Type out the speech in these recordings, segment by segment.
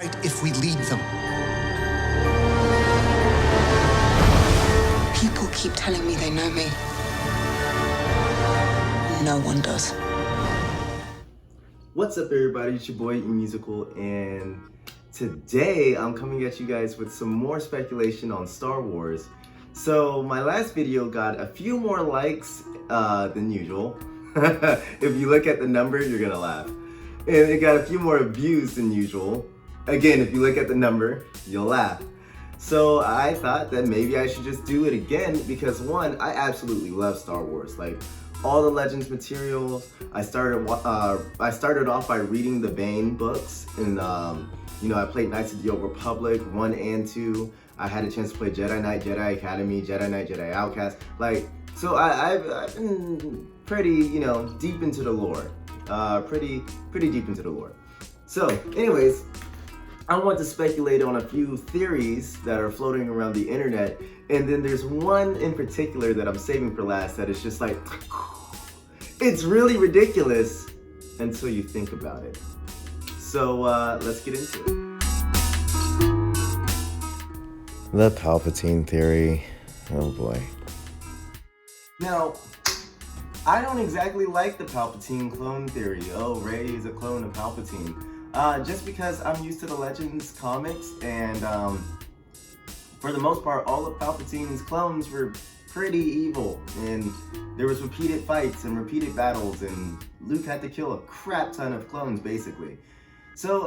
if we lead them. People keep telling me they know me. No one does. What's up, everybody? It's your boy E.Musical, and today I'm coming at you guys with some more speculation on Star Wars. So my last video got a few more likes than usual. If you look at the number, you're gonna laugh. And it got a few more views than usual. Again, if you look at the number, you'll laugh. So I thought that maybe I should just do it again because one, I absolutely love Star Wars. Like all the Legends materials. I started off by reading the Bane books, and I played Knights of the Old Republic 1 and 2. I had a chance to play Jedi Knight, Jedi Academy, Jedi Knight, Jedi Outcast. So I've been pretty, deep into the lore. Pretty deep into the lore. So, anyways, I want to speculate on a few theories that are floating around the internet, and then there's one in particular that I'm saving for last that is just like, it's really ridiculous until you think about it. So let's get into it. The Palpatine theory. Oh boy. Now, I don't exactly like the Palpatine clone theory. Oh, Rey is a clone of Palpatine. Just because I'm used to the Legends comics, and for the most part, all of Palpatine's clones were pretty evil, and there was repeated fights and repeated battles, and Luke had to kill a crap ton of clones, basically. So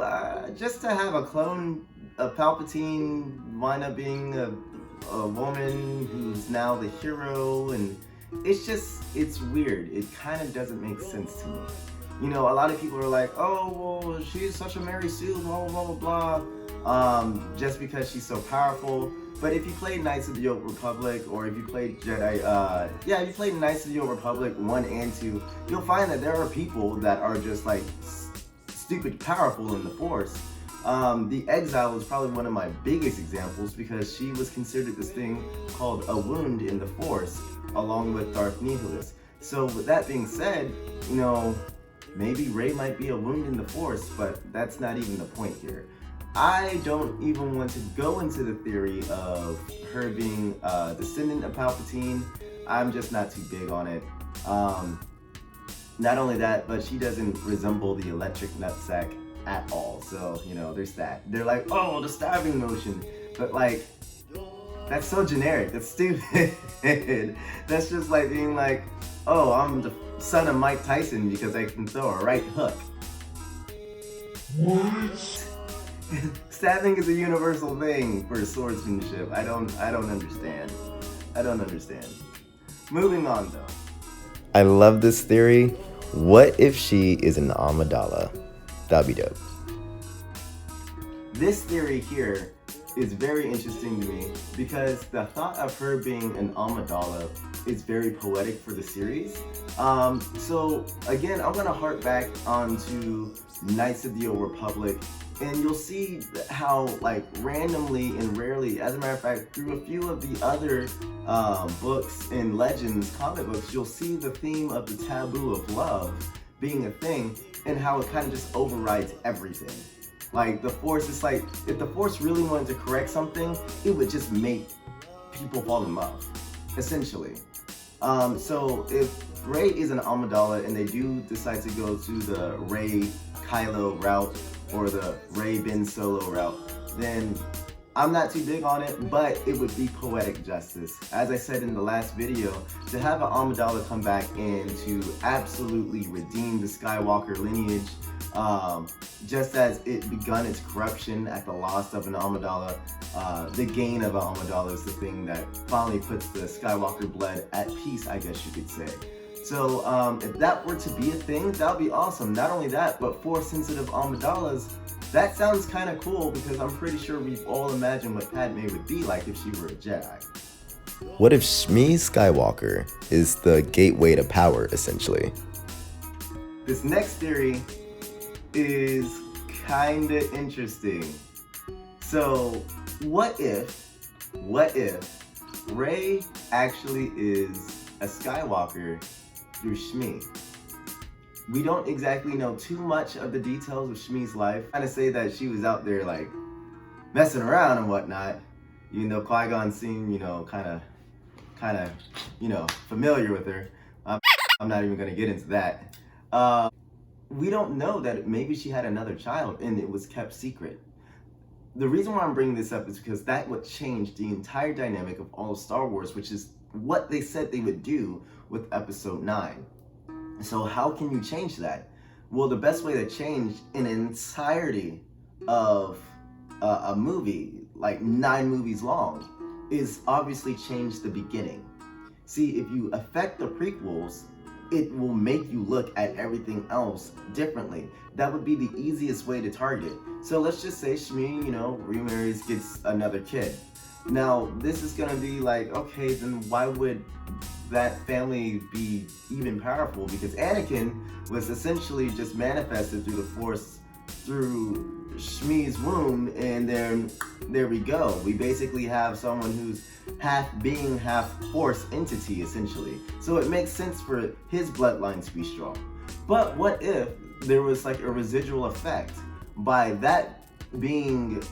just to have a clone of Palpatine wind up being a woman who's now the hero, and it's weird. It kind of doesn't make sense to me. A lot of people are like, oh, well, she's such a Mary Sue, blah, blah, blah, blah, just because she's so powerful. But if you played Knights of the Old Republic, or if you played if you played Knights of the Old Republic 1 and 2, you'll find that there are people that are just like stupid powerful in the Force. The Exile is probably one of my biggest examples because she was considered this thing called a wound in the Force, along with Darth Nihilus. So with that being said, maybe Rey might be a wound in the Force, but that's not even the point here. I don't even want to go into the theory of her being a descendant of Palpatine. I'm just not too big on it. Not only that, but she doesn't resemble the electric nutsack at all. So, there's that. They're like, oh, the stabbing motion. But that's so generic. That's stupid. That's just like being like, oh, I'm the son of Mike Tyson because I can throw a right hook. What? Stabbing is a universal thing for swordsmanship. I don't understand. I don't understand. Moving on though. I love this theory. What if she is an Amidala? That'd be dope. This theory here is very interesting to me because the thought of her being an Amidala is very poetic for the series. So again, I'm gonna hark back onto Knights of the Old Republic, and you'll see how randomly and rarely, as a matter of fact, through a few of the other books and Legends comic books, you'll see the theme of the taboo of love being a thing, and how it kind of just overrides everything. The Force is if the Force really wanted to correct something, it would just make people fall in love, essentially. So if Rey is an Amidala and they do decide to go to the Rey Kylo route or the Rey Ben Solo route, then I'm not too big on it, but it would be poetic justice. As I said in the last video, to have an Amidala come back and to absolutely redeem the Skywalker lineage, just as it begun its corruption at the loss of an Amidala, the gain of an Amidala is the thing that finally puts the Skywalker blood at peace, I guess you could say. So if that were to be a thing, that would be awesome. Not only that, but Force-sensitive Amidalas, that sounds kind of cool because I'm pretty sure we've all imagined what Padme would be like if she were a Jedi. What if Shmi Skywalker is the gateway to power, essentially? This next theory is kind of interesting. So what if Rey actually is a Skywalker through Shmi? We don't exactly know too much of the details of Shmi's life. Kind of say that she was out there like messing around and whatnot, even though Qui-Gon seemed, kind of, familiar with her. I'm not even gonna get into that. We don't know that maybe she had another child and it was kept secret. The reason why I'm bringing this up is because that would change the entire dynamic of all of Star Wars, which is what they said they would do with Episode 9. So how can you change that? Well, the best way to change an entirety of a movie, like 9 movies long, is obviously change the beginning. See, if you affect the prequels, it will make you look at everything else differently. That would be the easiest way to target. So let's just say Shmi, remarries, gets another kid. Now, this is gonna be like, okay, then why would that family be even powerful? Because Anakin was essentially just manifested through the Force through Shmi's womb, and then there we go. We basically have someone who's half being, half Force entity, essentially. So it makes sense for his bloodline to be strong. But what if there was like a residual effect by that being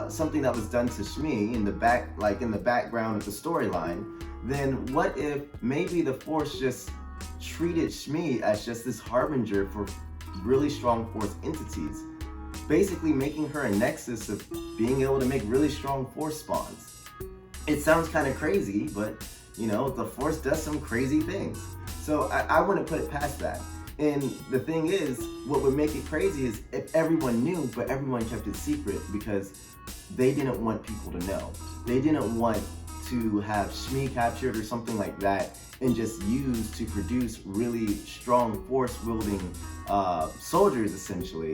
something that was done to Shmi in the background of the storyline? Then what if maybe the Force just treated Shmi as just this harbinger for really strong Force entities, basically making her a nexus of being able to make really strong Force spawns. It sounds kind of crazy, but the Force does some crazy things. So I wouldn't put it past that. And the thing is, what would make it crazy is if everyone knew, but everyone kept it secret because they didn't want people to know. They didn't want to have Shmi captured or something like that and just used to produce really strong Force-wielding soldiers, essentially.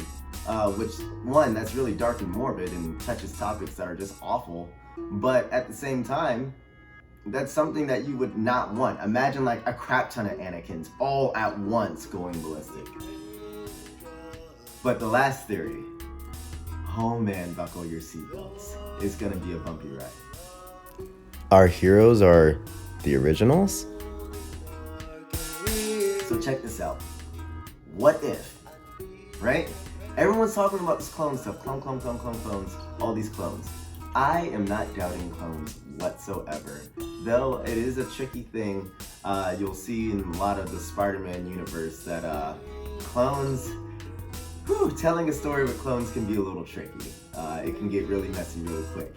Which, one, that's really dark and morbid and touches topics that are just awful. But at the same time, that's something that you would not want. Imagine like a crap ton of Anakins all at once going ballistic. But the last theory, oh man, buckle your seatbelts. It's gonna be a bumpy ride. Our heroes are the originals? So check this out. What if, right? Everyone's talking about this clone stuff. Clones, all these clones. I am not doubting clones whatsoever. Though it is a tricky thing, you'll see in a lot of the Spider-Man universe that clones, telling a story with clones can be a little tricky. It can get really messy really quick.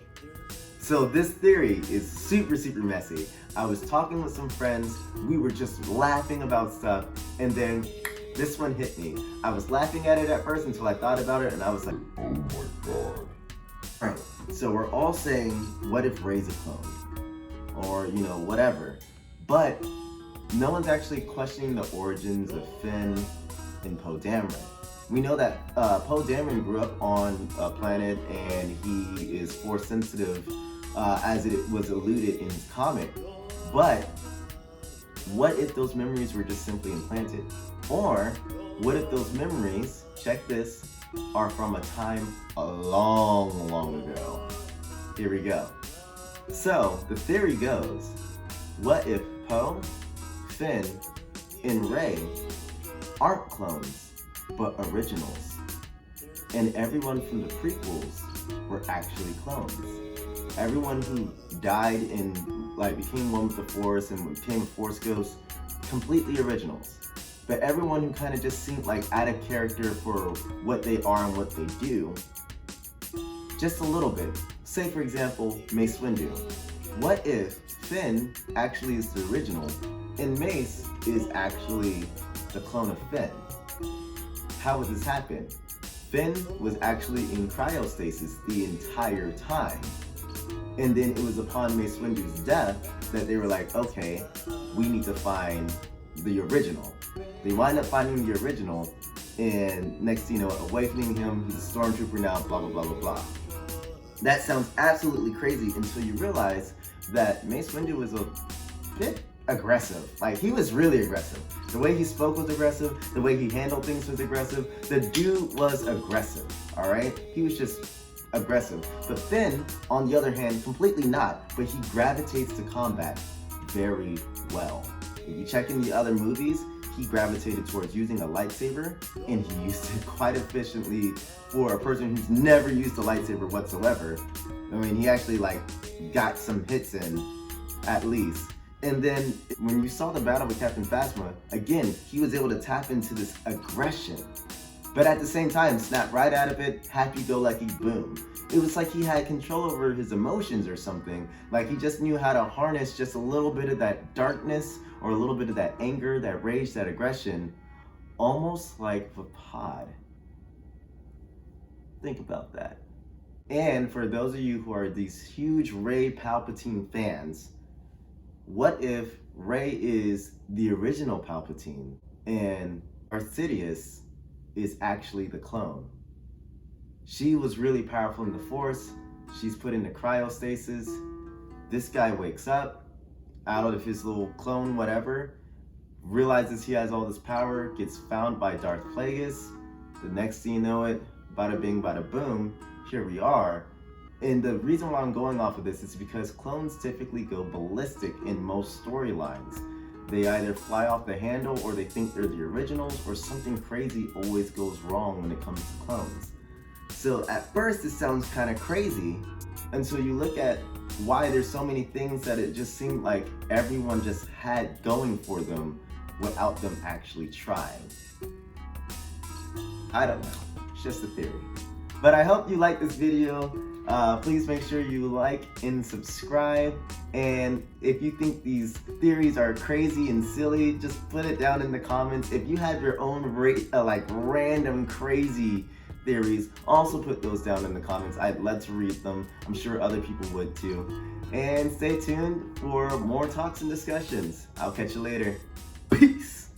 So this theory is super, super messy. I was talking with some friends, we were just laughing about stuff, and then this one hit me. I was laughing at it at first until I thought about it, and I was like, oh my god. Alright, so we're all saying, what if Rey's a clone? Or, whatever. But no one's actually questioning the origins of Finn and Poe Dameron. We know that Poe Dameron grew up on a planet and he is Force sensitive, as it was alluded in his comic. But what if those memories were just simply implanted? Or what if those memories, check this, are from a time a long, long ago? Here we go. So the theory goes, what if Poe, Finn, and Rey aren't clones, but originals? And everyone from the prequels were actually clones. Everyone who died and became one with the Force and became a Force ghost, completely originals. But everyone who kind of just seemed like out of character for what they are and what they do, just a little bit. Say for example, Mace Windu. What if Finn actually is the original and Mace is actually the clone of Finn? How would this happen? Finn was actually in cryostasis the entire time. And then it was upon Mace Windu's death that they were like, okay, we need to find the original. They wind up finding the original, and next thing you know, awakening him, he's a stormtrooper now, blah, blah, blah, blah, blah. That sounds absolutely crazy until you realize that Mace Windu was a bit aggressive. He was really aggressive. The way he spoke was aggressive. The way he handled things was aggressive. The dude was aggressive, all right? He was just aggressive. But Finn, on the other hand, completely not, but he gravitates to combat very well. If you check in the other movies, he gravitated towards using a lightsaber, and he used it quite efficiently for a person who's never used a lightsaber whatsoever. I mean, he actually like got some hits in, at least. And then when you saw the battle with Captain Phasma, again, he was able to tap into this aggression, but at the same time, snap right out of it, happy-go-lucky, boom. It was like he had control over his emotions or something. Like he just knew how to harness just a little bit of that darkness or a little bit of that anger, that rage, that aggression, almost like Vapad. Think about that. And for those of you who are these huge Rey Palpatine fans, what if Rey is the original Palpatine and Darth Sidious is actually the clone? She was really powerful in the Force. She's put into cryostasis. This guy wakes up out of his little clone whatever, realizes he has all this power, gets found by Darth Plagueis. The next thing you know it, bada bing, bada boom, here we are. And the reason why I'm going off of this is because clones typically go ballistic in most storylines. They either fly off the handle, or they think they're the originals, or something crazy always goes wrong when it comes to clones. So at first it sounds kind of crazy until you look at why there's so many things that it just seemed like everyone just had going for them without them actually trying. I don't know, it's just a theory. But I hope you like this video. Please make sure you like and subscribe. And if you think these theories are crazy and silly, just put it down in the comments. If you have your own like random crazy theories, also put those down in the comments. I'd love to read them. I'm sure other people would too. And stay tuned for more talks and discussions. I'll catch you later. Peace.